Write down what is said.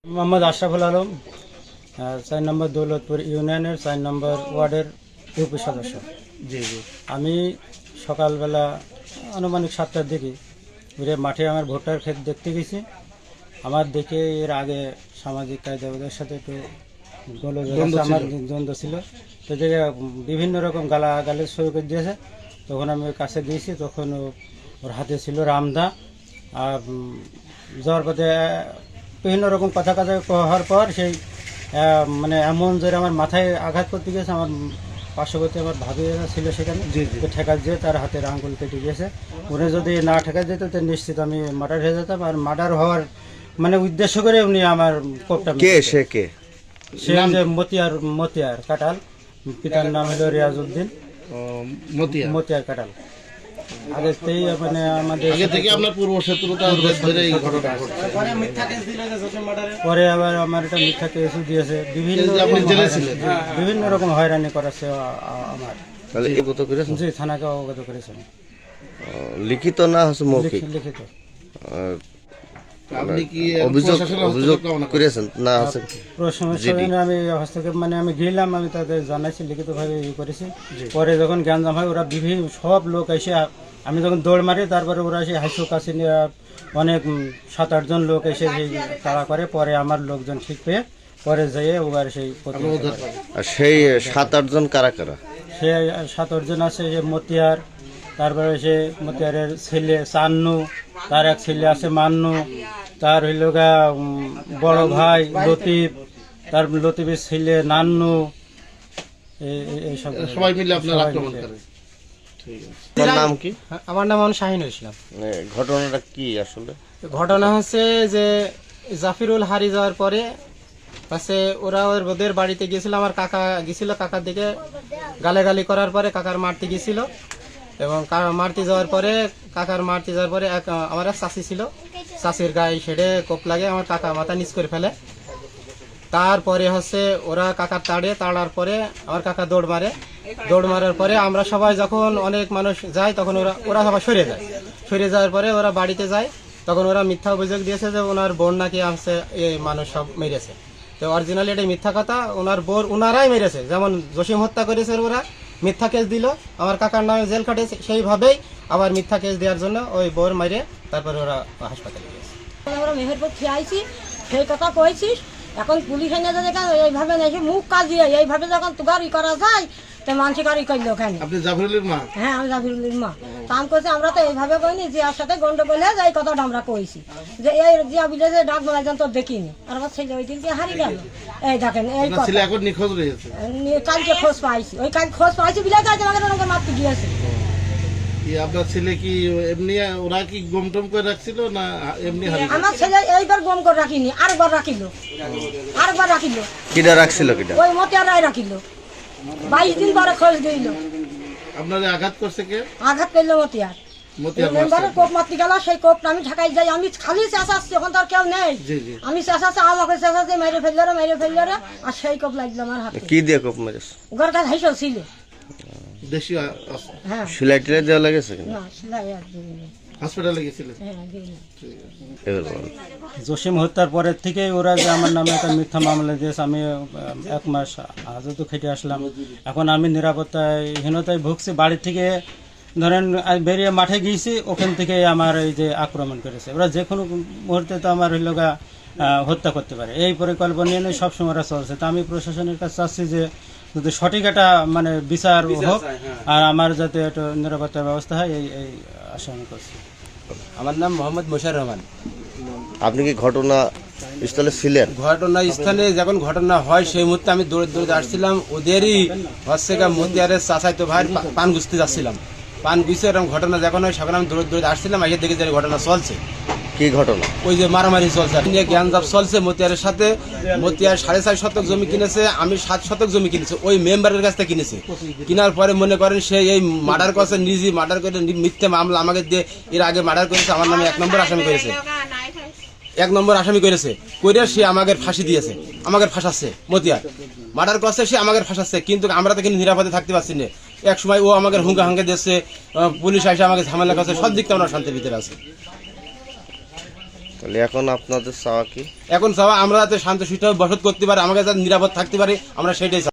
মোহাম্মদ আশরাফুল আলম, 4 নম্বর দৌলতপুর ইউনিয়নের 4 নম্বর ওয়ার্ডের ইউপি সদস্য। জি জি। আমি সকালবেলা আনুমানিক 7টার দিকে ঘুরে মাঠে আমার ভোটার ক্ষেত দেখতে গেছি। আমার দেখে এর আগে সামাজিক কায়দাদের সাথে একটু আমার দ্বন্দ্ব ছিল, তো যে বিভিন্ন রকম গালাগালি শুরু করে দিয়েছে। তখন আমি ওর কাছে গিয়েছি, তখন ওর হাতে ছিল রামদা। আর যাওয়ার পথে বিভিন্ন রকম কথা হওয়ার পর সেই মানে এমন জোরে আমার মাথায় আঘাত করতে গিয়েছে। আমার পার্শ্ববর্তী আমার ভাবি ছিল সেখানে, ঠেকা দিয়ে তার হাতের আঙ্গুল কেটে গিয়েছে। উনি যদি না ঠেকা যেত তো নিশ্চিত আমি মার্ডার হয়ে যেতাম। আর মার্ডার হওয়ার মানে উদ্দেশ্য করে উনি আমার কোপটা সে যে মতিয়ার কাটাল, পিতার নাম হলো রিয়াজউদ্দিন মতিয়ার কাটাল। আগে থেকেই মানে আমাদের আপনার পূর্ব শত্রুতা ধরে এই ঘটনা ঘটছে। পরে আবার আমার এটা মিথ্যা কেস দিয়েছে, বিভিন্ন রকম হয়রানি করেছে আমার। জি, থানাকে অবগত করেছেন। লিখিত না মৌখিক? লিখিত। আপনি কি অভিযোগ করেছেন না? প্রশাসনে আমি হস্তক্ষেপ মানে আমি গেলাম, আমি তাদের জানাইছি, লিখিতভাবে ইয়ে করেছি। পরে যখন গ্যাঞ্জাম হয় ওরা বিভিন্ন সব লোক এসে, আমি যখন দৌড় মারি তারপরে ওরা এসে হাসু কাছে নিয়ে অনেক 7-8 জন লোক এসে সেই তাড়া করে। পরে আমার লোকজন ঠিক পেয়ে পরে যেয়ে ওবার সেই 7-8 জন কারা কারা? সে 7-8 জন আছে। যে মতিয়ার, তারপরে সে মতিয়ারের ছেলে চান্নু, তার এক ছেলে আছে মান্নু, তার হইল গা বড় ভাই লতিফ, তার লতিফের ছেলে নান্নু, এইসব সবাই মিলে আপনার আক্রমণ করে। নাম কি? আমার নাম শাহিনুল ইসলাম। ঘটনাটা কি আসলে? ঘটনা হচ্ছে যে জাফিরুল হারি যাওয়ার পরে ওরা ওদের বাড়িতে গিয়েছিল। আমার কাকা গেছিল, কাকার দিকে গালাগালি করার পরে কাকার মারতে গেছিল। এবং মারতে যাওয়ার পরে আমার এক চাষি ছিল, চাষির গায়ে সেড়ে কোপ লাগে, আমার কাকা মাথা নিচ করে ফেলে। তারপরে ওরা কাকার তাড়ার পরে আমার কাকা দৌড় মারার পরে আমরা সবাই যখন অনেক মানুষ যায় তখন ওরা সবাই সরে যাওয়ার পরে ওরা বাড়িতে যায়। তখন ওরা মিথ্যা অভিযোগ দিয়েছে যে ওনার বোন নাকি এই মানুষ সব মেরেছে। তো অরিজিনালি এটা মিথ্যা কথা, ওনারাই মেরেছে। যেমন জসিম হত্যা করেছে ওরা, মিথ্যা কেস দিল, আমার কাকার নামে জেল খাটেছে, সেইভাবেই আবার মিথ্যা কেস দেওয়ার জন্য ওই বোর মারে তারপরে ওরা হাসপাতালে গিয়েছে। আমরা মেহেরপুর খেয়ে আইছি, সেই কথা কইছিস। এখন পুলিশ এনে এইভাবে মুখ কাজিয়ে এইভাবে যখন তুগারি করা যায় তো মানসিক আর করলো ওখানে। আপনি জাফরুলের মা? হ্যাঁ, আমি জাফরুলের মা। কাম করছে, আমরা তো এইভাবে কইনি যে আর সাথে গন্ডগোল হয়ে যায়, এই কথাটা আমরা কইছি যে এই জিয়া বিলে যে ডাক মারা তো দেখিনি। আর আমার ছেলে ওই দিনকে হারিয়ে গেল। এই দেখেন, এই ছেলে এখন নিখোঁজ রয়েছে। কালকে খোঁজ পাইছি, ওই কাল খোঁজ পাইছি বিলে কাজ আমাকে ওনাকে মারতে গিয়েছে। আপনার ছেলে কি এমনি ওরা কি গমটম করে রাখছিল না এমনি হারিয়ে? আমার ছেলে এইবার গম করে রাখিনি, আরেকবার রাখিল। কিটা রাখছিল? ওই মতিয়ারাই রাখিল। 22 দিন পরে খোঁজ দিল। আপনার আঘাত করছে কে? আঘাত করলো মতিয়ার। মেম্বারের কোপ মারতে গেল, সেই কোপটা আমি ঢাকাই যাই। আমি খালি চেঁচাচ্ছি, ওখানে তো আর কেউ নেই। আমি চেঁচাচ্ছি, আমাকে চেঁচাচ্ছি, মেরে ফেললো রে। আর সেই কোপ লাগলো আমার হাতে। কি দিয়ে কোপ মেরেছে? ওর কাছে হাইসো ছিল। দেশি হ্যাঁ, সেলাই টেলাই দেওয়া লাগেছে? না, সেলাই আর দিইনি। হাসপাতালে গেছিলেন? হ্যাঁ, দিইনি। জসিম হত্যার পরের থেকেই ওরা যে আমার নামে একটা মিথ্যা মামলা দিয়েছে। আমি 1 মাস হাজতে খেটে আসলাম। এখন আমি নিরাপত্তাহীনতায় ভুগছি। বাড়ি থেকে ধরেন বেরিয়ে মাঠে গিয়েছি, ওখান থেকে আমার এই যে আক্রমণ করেছে। ওরা যে কোনো মুহূর্তে তো আমার হত্যা করতে পারে, এই পরিকল্পনা নিয়ে সবসময় ওরা চলছে। তা আমি প্রশাসনের কাছে চাচ্ছি যে যদি সঠিক একটা মানে বিচার হোক, আর আমার যাতে একটা নিরাপত্তার ব্যবস্থা হয়, এই আশা আমি করছি। আমার নাম মোহাম্মদ মোশার রহমান। আপনি কি ঘটনা স্থলে ছিলেন? ঘটনা স্থানে যখন ঘটনা হয় সেই মুহূর্তে আমি দৌড়ে আসছিলাম। ওদেরই মতিয়ারের চাচাইতো ভাই পান গুছতে যাচ্ছিলাম। পান গুছে এরকম ঘটনা যখন হয় সেখানে আমি দৌড়ে আসছিলাম। আগে দেখে যে ঘটনা চলছে। কি ঘটনা? ওই যে মারামারি চলছে, জ্ঞানজাপ চলছে। মতিয়ারের সাথে মতিয়ার 4.5 শতক জমি কিনেছে, আমি 7 শতক জমি কিনেছি। ওই মেম্বারের কাছ থেকে কিনেছি। কেনার পরে মনে করেন সে এই মার্ডার করছে, নিজে মার্ডার করে মিথ্যে মামলা আমাকে দিয়ে এর আগে মার্ডার করেছে। আমার নামে 1 নম্বর আসামি করেছে। করে সে আমাকে ফাঁসি দিয়েছে, আমাকে ফাঁসাচ্ছে। মতিয়ার মার্ডার করছে, সে আমাকে ফাঁসাচ্ছে। কিন্তু আমরা তো কিন্তু নিরাপদে থাকতে পারছি না। এক সময় ও আমাকে হুঙ্গে দিচ্ছে, পুলিশ এসে আমাকে ঝামেলা করছে। সব দিক থেকে আমরা শান্তির ভিতরে আছি। তাহলে এখন আপনাদের চাওয়া কি? এখন চাওয়া আমরা যাতে শান্ত সুষ্ঠুভাবে বসত করতে পারি, আমাকে যাতে নিরাপদ থাকতে পারি, আমরা সেটাই চাই।